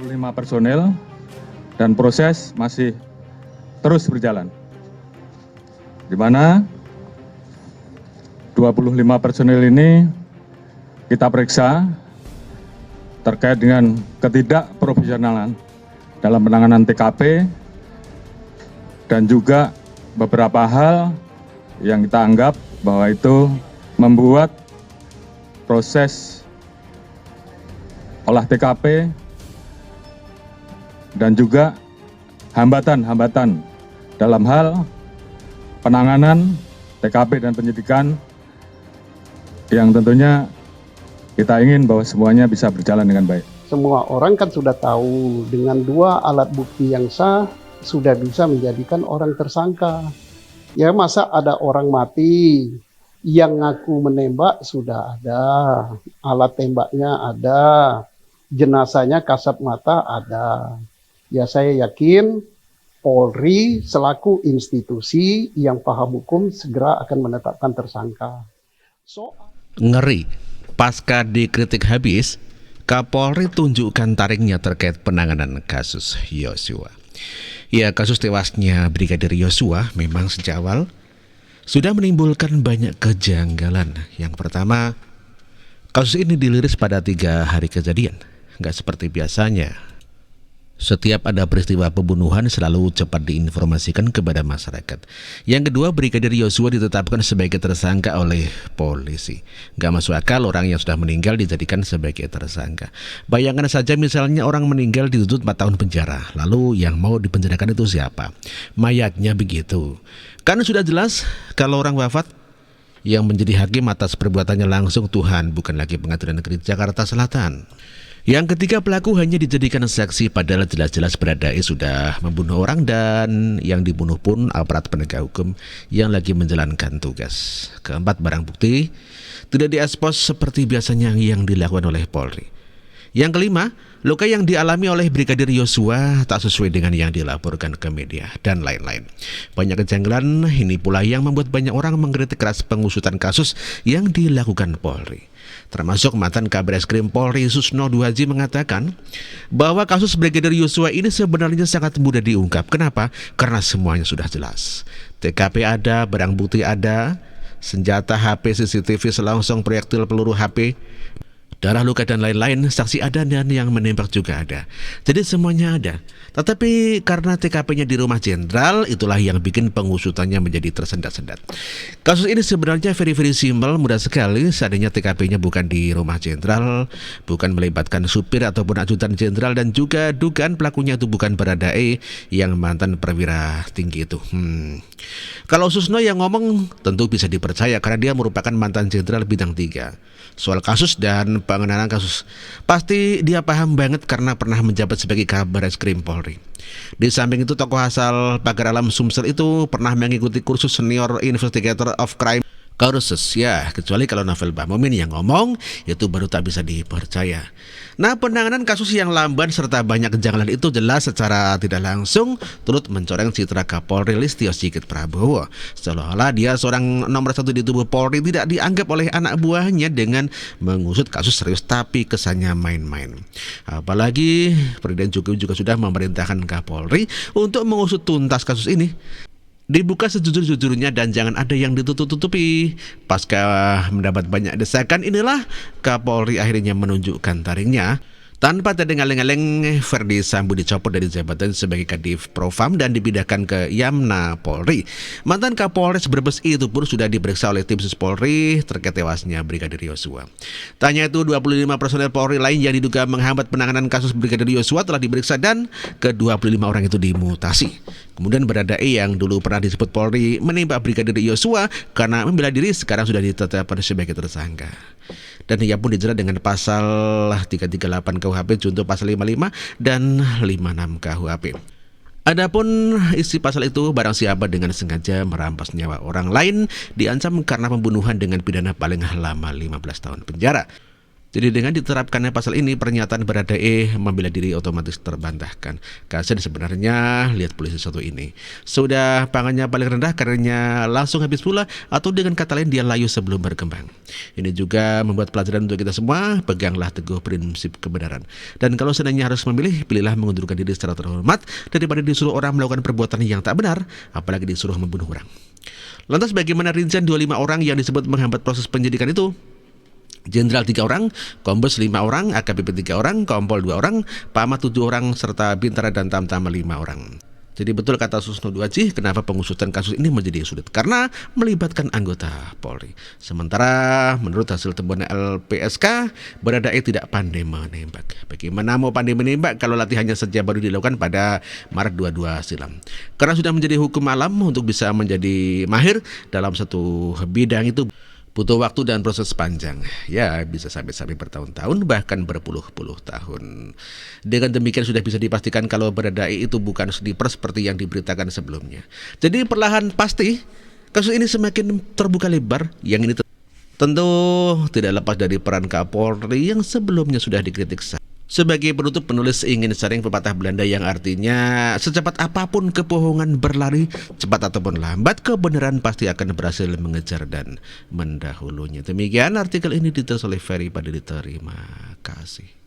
25 personel dan proses masih terus berjalan, di mana 25 personel ini kita periksa terkait dengan ketidakprofesionalan dalam penanganan TKP dan juga beberapa hal yang kita anggap bahwa itu membuat proses olah TKP dan juga hambatan-hambatan dalam hal penanganan TKP dan penyidikan yang tentunya kita ingin bahwa semuanya bisa berjalan dengan baik. Semua orang kan sudah tahu dengan 2 alat bukti yang sah sudah bisa menjadikan orang tersangka. Ya masa ada orang mati yang ngaku menembak sudah ada, alat tembaknya ada, jenazahnya kasat mata ada. Ya saya yakin Polri selaku institusi yang paham hukum segera akan menetapkan tersangka. Ngeri, pasca dikritik habis, Kapolri tunjukkan taringnya terkait penanganan kasus Yosua. Ya, kasus tewasnya Brigadir Yosua memang sejak awal sudah menimbulkan banyak kejanggalan. Yang pertama, kasus ini diliris pada 3 hari kejadian, nggak seperti biasanya. Setiap ada peristiwa pembunuhan selalu cepat diinformasikan kepada masyarakat. Yang kedua, Brigadir Yosua ditetapkan sebagai tersangka oleh polisi. Gak masuk akal orang yang sudah meninggal dijadikan sebagai tersangka. Bayangkan saja misalnya orang meninggal dituntut 4 tahun penjara. Lalu yang mau dipenjarakan itu siapa? Mayatnya begitu. Kan sudah jelas kalau orang wafat, yang menjadi hakim atas perbuatannya langsung Tuhan, bukan lagi Pengadilan Negeri Jakarta Selatan. Yang ketiga, pelaku hanya dijadikan saksi padahal jelas-jelas Baradae sudah membunuh orang dan yang dibunuh pun aparat penegak hukum yang lagi menjalankan tugas. Keempat, barang bukti tidak diekspos seperti biasanya yang dilakukan oleh Polri. Yang kelima, luka yang dialami oleh Brigadir Yosua tak sesuai dengan yang dilaporkan ke media dan lain-lain. Banyak kejanggalan ini pula yang membuat banyak orang mengkritik keras pengusutan kasus yang dilakukan Polri. Termasuk mantan Kabareskrim Polri Susno Duhaji mengatakan bahwa kasus Brigadir Yosua ini sebenarnya sangat mudah diungkap. Kenapa? Karena semuanya sudah jelas. TKP ada, barang bukti ada, senjata, HP, CCTV, selongsong proyektil peluru HP, darah luka dan lain-lain, saksi ada dan yang menembak juga ada. Jadi semuanya ada. Tetapi karena TKP-nya di rumah jenderal, itulah yang bikin pengusutannya menjadi tersendat-sendat. Kasus ini sebenarnya very simple, mudah sekali. Seandainya TKP-nya bukan di rumah jenderal, bukan melibatkan supir ataupun ajudan jenderal, dan juga dugaan pelakunya itu bukan Baradae yang mantan perwira tinggi itu. Kalau Susno yang ngomong tentu bisa dipercaya karena dia merupakan mantan jenderal bintang 3. Soal kasus dan pengenalan kasus pasti dia paham banget karena pernah menjabat sebagai Kabareskrim Polri. Di samping itu, tokoh asal Pagar Alam Sumsel itu pernah mengikuti kursus Senior Investigator of Crime kursus, ya, kecuali kalau Novel Bamumin yang ngomong, itu baru tak bisa dipercaya. Nah, penanganan kasus yang lamban serta banyak kejanggalan itu jelas secara tidak langsung turut mencoreng citra Kapolri Listio Sigit Prabowo. Seolah-olah dia seorang nomor 1 di tubuh Polri tidak dianggap oleh anak buahnya dengan mengusut kasus serius tapi kesannya main-main. Apalagi Presiden Jokowi juga sudah memerintahkan Kapolri untuk mengusut tuntas kasus ini. Dibuka sejujur-jujurnya dan jangan ada yang ditutup-tutupi. Pasca mendapat banyak desakan, inilah Kapolri akhirnya menunjukkan taringnya. Tanpa terdengar-lengaleng, Verdi Sambo dicopot dari jabatan sebagai Kadif Propam dan dipindahkan ke Yamna Polri. Mantan Kapolres Brebes itu pun sudah diperiksa oleh tim Sus Polri terkait tewasnya Brigadir Yosua. Tanya itu 25 personel Polri lain yang diduga menghambat penanganan kasus Brigadir Yosua telah diperiksa dan ke-25 orang itu dimutasi. Kemudian Baradae yang dulu pernah disebut Polri menembak Brigadir Yosua karena membela diri sekarang sudah ditetapkan sebagai tersangka. Dan ia pun dijerat dengan pasal 338 KUHP junto pasal 55 dan 56 KUHP. Adapun isi pasal itu, barang siapa dengan sengaja merampas nyawa orang lain diancam karena pembunuhan dengan pidana paling lama 15 tahun penjara. Jadi dengan diterapkannya pasal ini, pernyataan Baradae membela diri otomatis terbantahkan. Kasian sebenarnya, lihat polisi satu ini. Sudah pangannya paling rendah karirnya langsung habis pula, atau dengan kata lain dia layu sebelum berkembang. Ini juga membuat pelajaran untuk kita semua, peganglah teguh prinsip kebenaran. Dan kalau seandainya harus memilih, pilihlah mengundurkan diri secara terhormat daripada disuruh orang melakukan perbuatan yang tak benar, apalagi disuruh membunuh orang. Lantas bagaimana rincian 25 orang yang disebut menghambat proses penyidikan itu? Jenderal 3 orang, Kombes 5 orang, AKBP 3 orang, Kompol 2 orang, Pamat 7 orang, serta Bintara dan Tamtama 5 orang. Jadi betul kata Susno Duaji, kenapa pengusutan kasus ini menjadi sulit? Karena melibatkan anggota Polri. Sementara menurut hasil temuan LPSK, Baradae tidak pandai menembak. Bagaimana mau pandai menembak kalau latihannya saja baru dilakukan pada Maret 22 silam? Karena sudah menjadi hukum alam untuk bisa menjadi mahir dalam satu bidang itu butuh waktu dan proses panjang. Ya, bisa sampai bertahun-tahun, bahkan berpuluh-puluh tahun. Dengan demikian sudah bisa dipastikan kalau Baradae itu bukan sniper seperti yang diberitakan sebelumnya. Jadi perlahan pasti kasus ini semakin terbuka lebar. Yang ini tentu tidak lepas dari peran Kapolri yang sebelumnya sudah dikritik. Sebagai penutup, penulis ingin sharing pepatah Belanda yang artinya secepat apapun kebohongan berlari, cepat ataupun lambat kebenaran pasti akan berhasil mengejar dan mendahulunya. Demikian artikel ini ditulis oleh Ferry Padili. Terima kasih.